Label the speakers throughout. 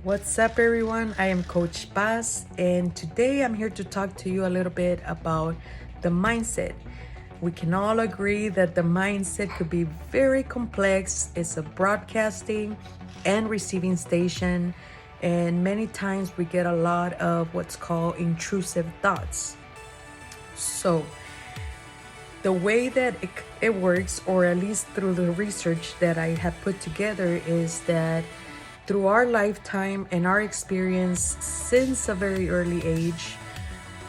Speaker 1: What's up, everyone? I am Coach Paz, and today I'm here to talk to you a little bit about the mindset. We can all agree that the mindset could be very complex. It's a broadcasting and receiving station, and many times we get a lot of what's called intrusive thoughts. So, the way that it works, or at least through the research that I have put together, is that through our lifetime and our experience since a very early age,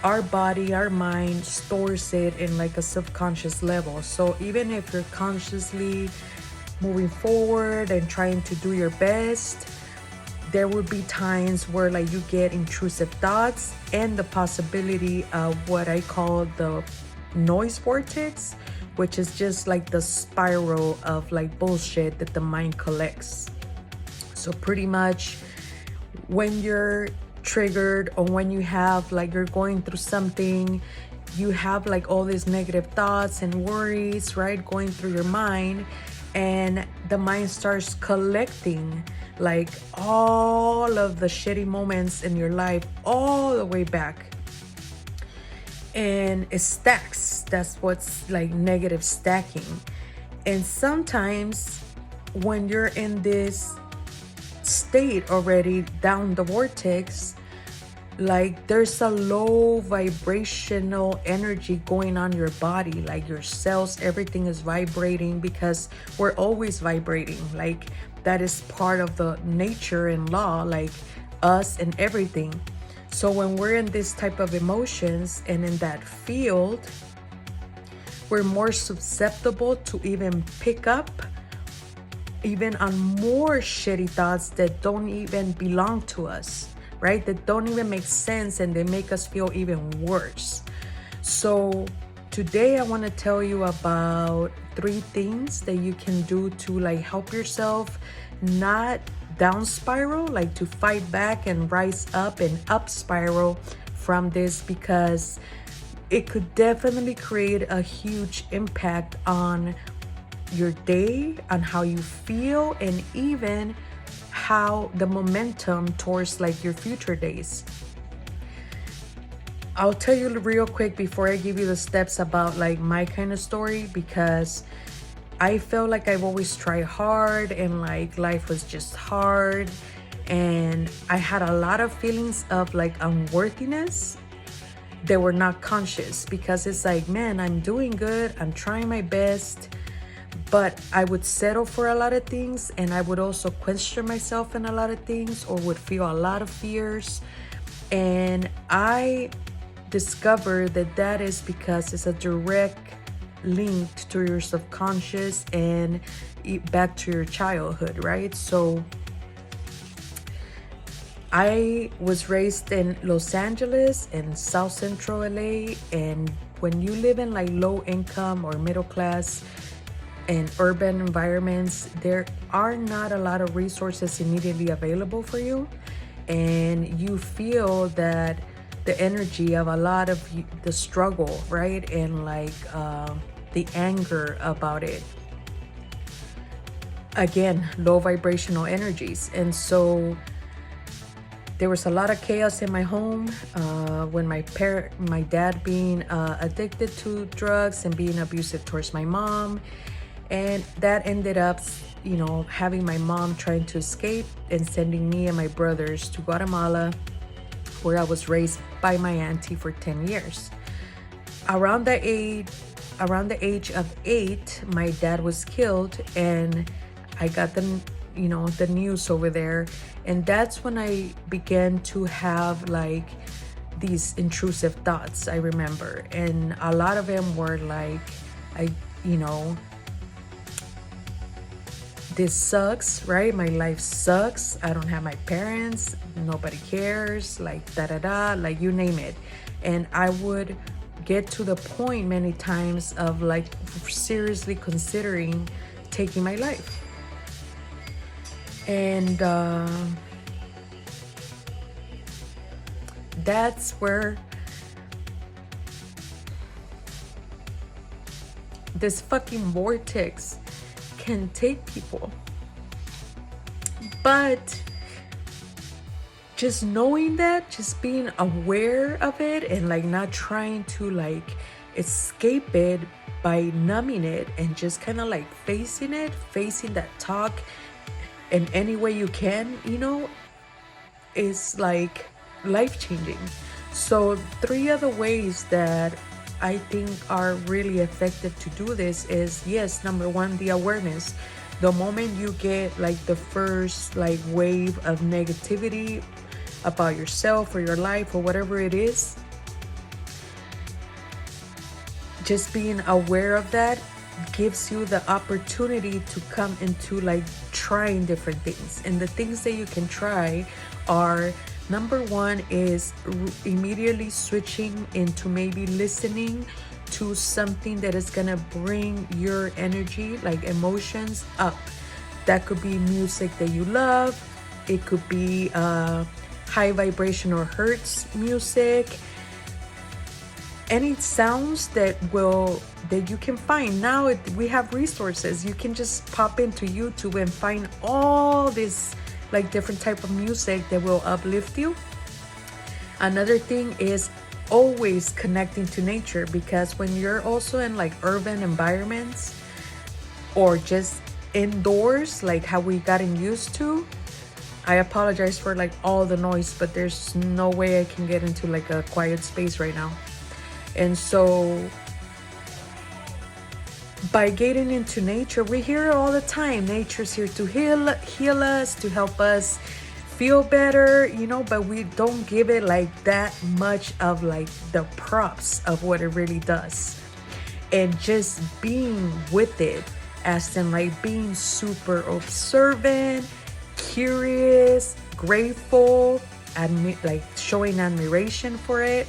Speaker 1: our body, our mind stores it in like a subconscious level. So even if you're consciously moving forward and trying to do your best, there will be times where like you get intrusive thoughts and the possibility of what I call the noise vortex, which is just like the spiral of like bullshit that the mind collects. So pretty much when you're triggered, or when you have like you're going through something, you have like all these negative thoughts and worries, right, going through your mind, and the mind starts collecting like all of the shitty moments in your life all the way back, and it stacks. That's what's like negative stacking. And sometimes when you're in this state already down the vortex, like there's a low vibrational energy going on your body, like your cells, everything is vibrating, because we're always vibrating. Like that is part of the nature and law, like us and everything. So when we're in this type of emotions and in that field, we're more susceptible to even pick up even on more shitty thoughts that don't even belong to us, right? That don't even make sense, and they make us feel even worse. So today I want to tell you about 3 things that you can do to like help yourself not down spiral, like to fight back and rise up and up spiral from this, because it could definitely create a huge impact on your day, on how you feel, and even how the momentum towards like your future days. I'll tell you real quick before I give you the steps about like my kind of story, because I felt like I've always tried hard and like life was just hard, and I had a lot of feelings of like unworthiness that were not conscious, because it's like, man, I'm doing good, I'm trying my best, but I would settle for a lot of things, and I would also question myself in a lot of things, or would feel a lot of fears. And I discovered that that is because it's a direct link to your subconscious and back to your childhood, right? So I was raised in Los Angeles and South Central LA, and when you live in like low income or middle class and urban environments, there are not a lot of resources immediately available for you, and you feel that the energy of a lot of the struggle, right, and like the anger about it. Again, low vibrational energies. And so there was a lot of chaos in my home when my dad being addicted to drugs and being abusive towards my mom. And that ended up, having my mom trying to escape and sending me and my brothers to Guatemala, where I was raised by my auntie for 10 years. Around the age of 8, my dad was killed, and I got the news over there. And that's when I began to have like these intrusive thoughts, I remember. And a lot of them were like, this sucks, right? My life sucks. I don't have my parents. Nobody cares. Like da da da, like you name it. And I would get to the point many times of like seriously considering taking my life. And that's where this fucking vortex can take people. But just knowing that, just being aware of it, and like not trying to like escape it by numbing it, and just kind of like facing that talk in any way you can, is like life changing. So 3 other ways that I think are really effective to do this is, yes, number 1, the awareness. The moment you get like the first like wave of negativity about yourself or your life or whatever it is, just being aware of that gives you the opportunity to come into like trying different things. And the things that you can try are, number 1 is immediately switching into maybe listening to something that is gonna bring your energy, like emotions, up. That could be music that you love. It could be high vibration or hertz music. Any sounds that you can find. Now we have resources. You can just pop into YouTube and find all this like different type of music that will uplift you. Another thing is always connecting to nature, because when you're also in like urban environments or just indoors, like how we gotten used to, I apologize for like all the noise, but there's no way I can get into like a quiet space right now. And so by getting into nature, we hear it all the time. Nature's here to heal us, to help us feel better, but we don't give it like that much of like the props of what it really does. And just being with it, as in like being super observant, curious, grateful, like showing admiration for it.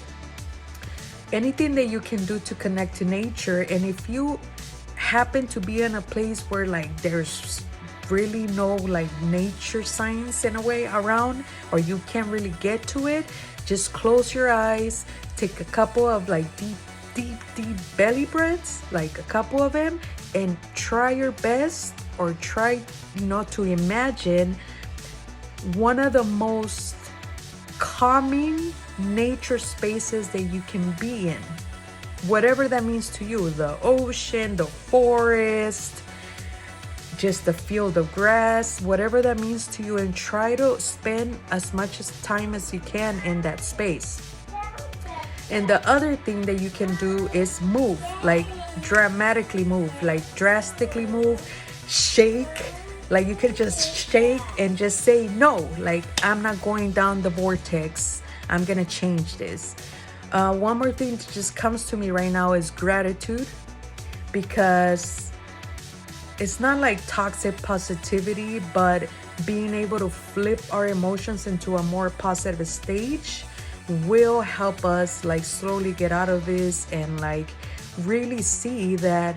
Speaker 1: Anything that you can do to connect to nature. And if you happen to be in a place where like there's really no like nature signs in a way around, or you can't really get to it, just close your eyes, take a couple of like deep belly breaths, like a couple of them, and try your best, or try to imagine one of the most calming nature spaces that you can be in, whatever that means to you. The ocean, the forest, just the field of grass, whatever that means to you, and try to spend as much time as you can in that space. And the other thing that you can do is move, like drastically move, shake. Like you could just shake and just say, no, like I'm not going down the vortex. I'm gonna change this. One more thing that just comes to me right now is gratitude, because it's not like toxic positivity, but being able to flip our emotions into a more positive stage will help us like slowly get out of this, and like really see that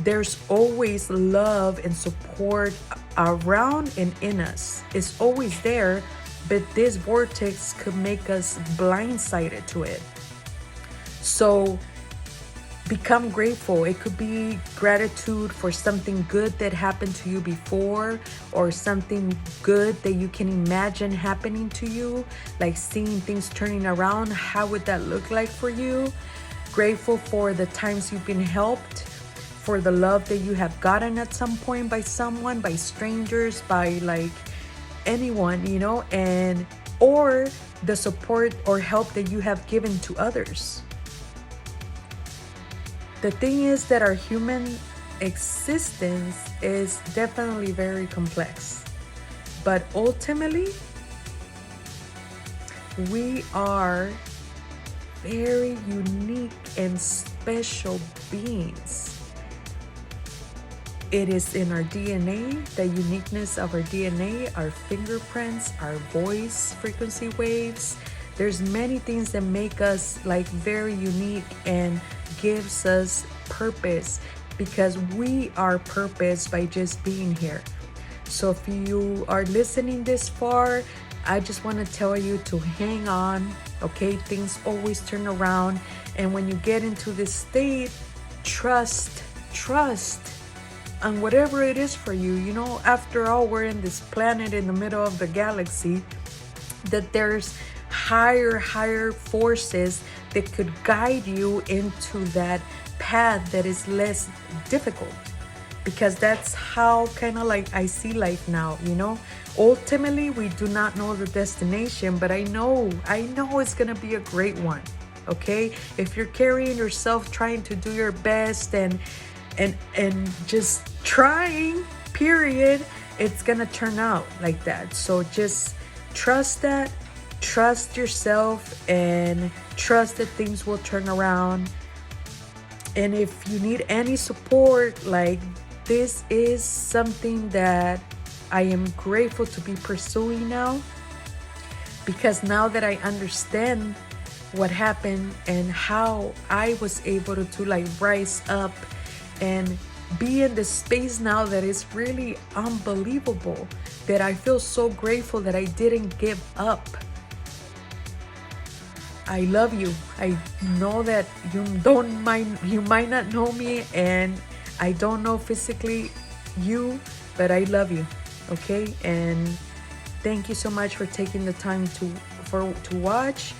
Speaker 1: there's always love and support around and in us. It's always there, but this vortex could make us blindsided to it. So become grateful. It could be gratitude for something good that happened to you before, or something good that you can imagine happening to you, like seeing things turning around. How would that look like for you? Grateful for the times you've been helped, for the love that you have gotten at some point by someone, by strangers, by like anyone, and or the support or help that you have given to others. The thing is that our human existence is definitely very complex, but ultimately we are very unique and special beings. It is in our DNA, the uniqueness of our DNA, our fingerprints, our voice frequency waves. There's many things that make us like very unique and gives us purpose, because we are purpose by just being here. So if you are listening this far, I just want to tell you to hang on, okay? Things always turn around. And when you get into this state, trust on whatever it is for you. After all, we're in this planet in the middle of the galaxy. that there's higher forces that could guide you into that path that is less difficult, because that's how kind of like I see life now, you know. Ultimately, we do not know the destination, but I know it's gonna be a great one. Okay, if you're carrying yourself, trying to do your best, and just trying, period, it's gonna turn out like that. So just trust that, trust yourself, and trust that things will turn around. And if you need any support, like, this is something that I am grateful to be pursuing now, because now that I understand what happened and how I was able to like rise up and be in the space now that is really unbelievable, that I feel so grateful that I didn't give up. I love you. I know that you might not know me, and I don't know physically you, but I love you. Okay? And thank you so much for taking the time to watch.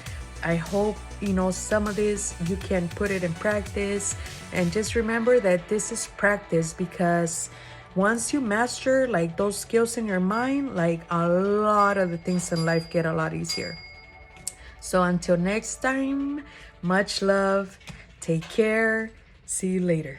Speaker 1: I hope, you know, some of this you can put it in practice, and just remember that this is practice, because once you master like those skills in your mind, like a lot of the things in life get a lot easier. So until next time, much love, take care, see you later.